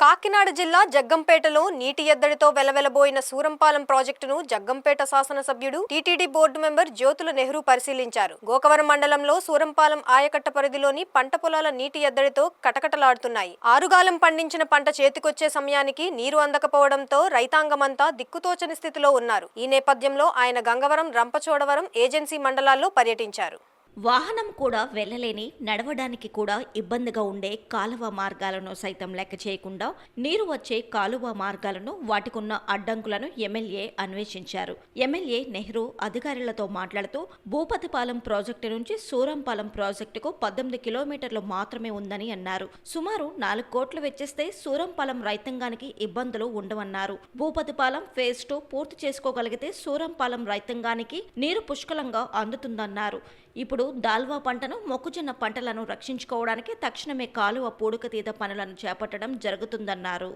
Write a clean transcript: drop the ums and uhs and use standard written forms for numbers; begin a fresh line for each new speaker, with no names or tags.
కాకినాడ జిల్లా జగ్గంపేటలో నీటి ఎద్దడితో వెలవెలబోయిన సూరంపాలెం ప్రాజెక్టును జగ్గంపేట శాసనసభ్యుడు TTD board member Jyothula Nehru పరిశీలించారు. గోకవరం మండలంలో సూరంపాలెం ఆయకట్ట పరిధిలోని పంట పొలాల నీటి ఎద్దడితో కటకటలాడుతున్నాయి. ఆరుగాలం పండించిన పంట చేతికొచ్చే సమయానికి నీరు అందకపోవడంతో రైతాంగమంతా దిక్కుతోచని స్థితిలో ఉన్నారు. ఈ నేపథ్యంలో ఆయన గంగవరం, రంపచోడవరం ఏజెన్సీ మండలాల్లో పర్యటించారు.
వాహనం కూడా వెళ్లలేని, నడవడానికి కూడా ఇబ్బందిగా ఉండే కాలువ మార్గాలను సైతం లెక్క చేయకుండా నీరు వచ్చే కాలువ మార్గాలను, వాటికున్న అడ్డంకులను ఎమ్మెల్యే అన్వేషించారు. ఎమ్మెల్యే నెహ్రూ అధికారులతో మాట్లాడుతూ భూపతిపాలెం ప్రాజెక్టు నుంచి సూరంపాలెం ప్రాజెక్టుకు 18 కిలోమీటర్లు మాత్రమే ఉందని అన్నారు. సుమారు 4 కోట్లు వెచ్చిస్తే సూరంపాలెం రైతాంగానికి ఇబ్బందులు ఉండవన్నారు. భూపతిపాలెం ఫేజ్ 2 పూర్తి చేసుకోగలిగితే సూరంపాలెం రైతాంగానికి నీరు పుష్కలంగా అందుతుందన్నారు. ఇప్పుడు దాల్వా పంటను, మొక్కజొన్న పంటలను రక్షించుకోవడానికి తక్షణమే కాలువ పూడికతీత పనులను చేపట్టడం జరుగుతుందన్నారు.